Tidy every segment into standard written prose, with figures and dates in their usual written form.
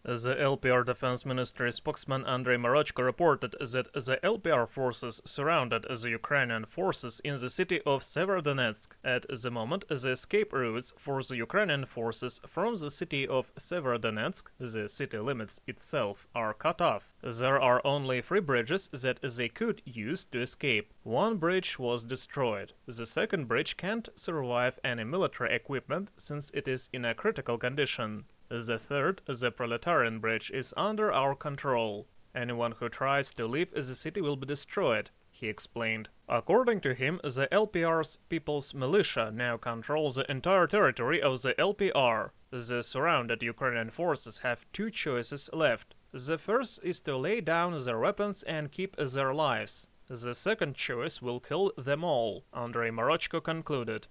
The LPR Defense Ministry spokesman Andrei Marochko reported that the LPR forces surrounded the Ukrainian forces in the city of Severodonetsk. At the moment, the escape routes for the Ukrainian forces from the city of Severodonetsk, the city limits itself, are cut off. There are only 3 bridges that they could use to escape. One bridge was destroyed. The second bridge can't survive any military equipment since it is in a critical condition. The third, the Proletarian Bridge, is under our control. Anyone who tries to leave the city will be destroyed, he explained. According to him, the LPR's People's Militia now controls the entire territory of the LPR. The surrounded Ukrainian forces have 2 choices left. The first is to lay down their weapons and keep their lives. The second choice will kill them all, Andrei Marochko concluded.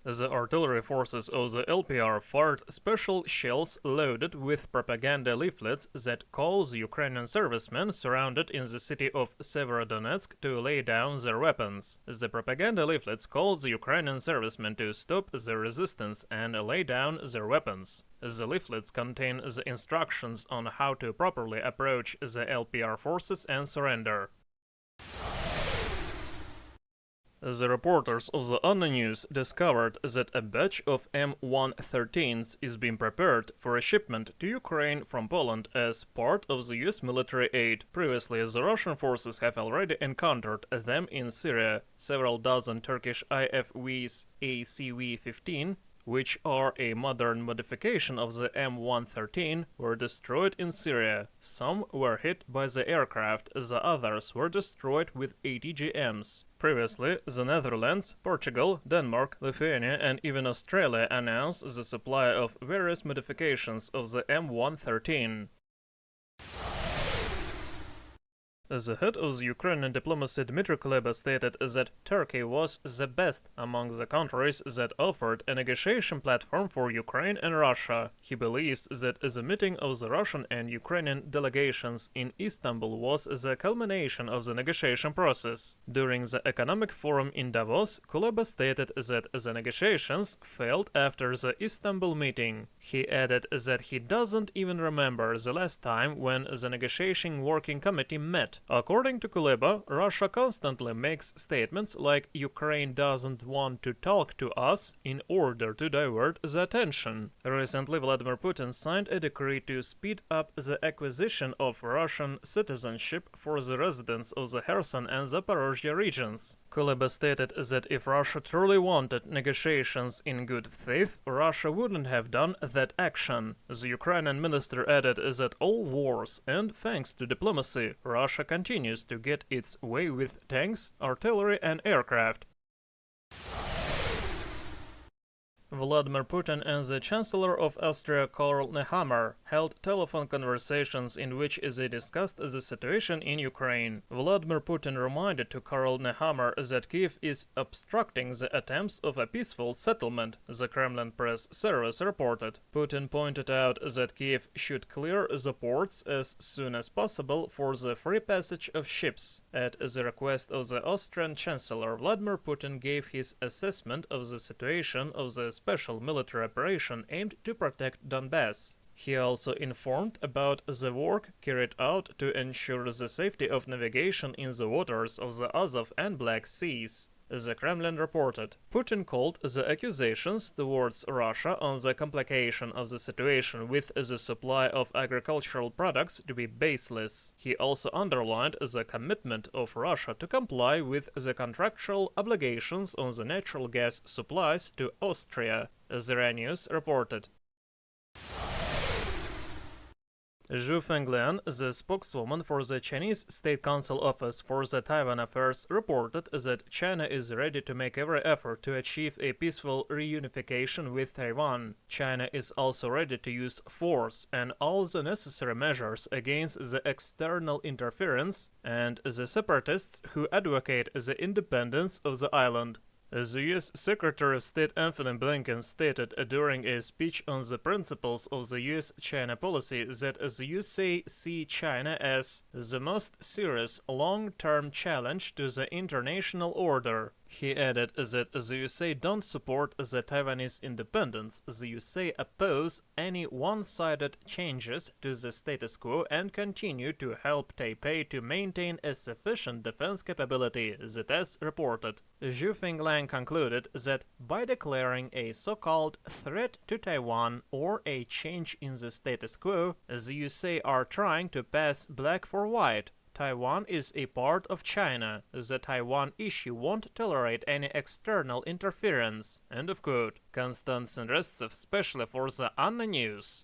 The artillery forces of the LPR fired special shells loaded with propaganda leaflets that call the Ukrainian servicemen surrounded in the city of Severodonetsk to lay down their weapons. The propaganda leaflets call the Ukrainian servicemen to stop the resistance and lay down their weapons. The leaflets contain the instructions on how to properly approach the LPR forces and surrender. The reporters of the ANNA News discovered that a batch of M113s is being prepared for a shipment to Ukraine from Poland as part of the US military aid. Previously, the Russian forces have already encountered them in Syria. Several dozen Turkish IVFs ACV-15, which are a modern modification of the M113, were destroyed in Syria. Some were hit by the aircraft, the others were destroyed with ATGMs. Previously, the Netherlands, Portugal, Denmark, Lithuania, and even Australia announced the supply of various modifications of the M113. The head of the Ukrainian diplomacy Dmitry Kuleba stated that Turkey was the best among the countries that offered a negotiation platform for Ukraine and Russia. He believes that the meeting of the Russian and Ukrainian delegations in Istanbul was the culmination of the negotiation process. During the economic forum in Davos, Kuleba stated that the negotiations failed after the Istanbul meeting. He added that he doesn't even remember the last time when the negotiating working committee met. According to Kuleba, Russia constantly makes statements like Ukraine doesn't want to talk to us in order to divert the attention. Recently, Vladimir Putin signed a decree to speed up the acquisition of Russian citizenship for the residents of the Kherson and Zaporozhye regions. Kuleba stated that if Russia truly wanted negotiations in good faith, Russia wouldn't have done that action. The Ukrainian minister added that all wars, and thanks to diplomacy, Russia continues to get its way with tanks, artillery, and aircraft. Vladimir Putin and the Chancellor of Austria Karl Nehammer held telephone conversations in which they discussed the situation in Ukraine. Vladimir Putin reminded to Karl Nehammer that Kiev is obstructing the attempts of a peaceful settlement, the Kremlin press service reported. Putin pointed out that Kiev should clear the ports as soon as possible for the free passage of ships. At the request of the Austrian Chancellor, Vladimir Putin gave his assessment of the situation of the special military operation aimed to protect Donbass. He also informed about the work carried out to ensure the safety of navigation in the waters of the Azov and Black Seas. The Kremlin reported. Putin called the accusations towards Russia on the complication of the situation with the supply of agricultural products to be baseless. He also underlined the commitment of Russia to comply with the contractual obligations on the natural gas supplies to Austria, the RIA News reported. Zhu Fenglian, the spokeswoman for the Chinese State Council Office for the Taiwan Affairs, reported that China is ready to make every effort to achieve a peaceful reunification with Taiwan. China is also ready to use force and all the necessary measures against the external interference and the separatists who advocate the independence of the island. As the U.S. Secretary of State Anthony Blinken stated during a speech on the principles of the U.S.-China policy that the USA see China as the most serious long-term challenge to the international order. He added that the USA don't support the Taiwanese independence. The USA oppose any one-sided changes to the status quo and continue to help Taipei to maintain a sufficient defense capability, the TASS reported. Zhu Fenglang concluded that by declaring a so-called threat to Taiwan or a change in the status quo, the USA are trying to pass black for white. Taiwan is a part of China. The Taiwan issue won't tolerate any external interference. End of quote. Konstantin Restsev, specially for the Anna News.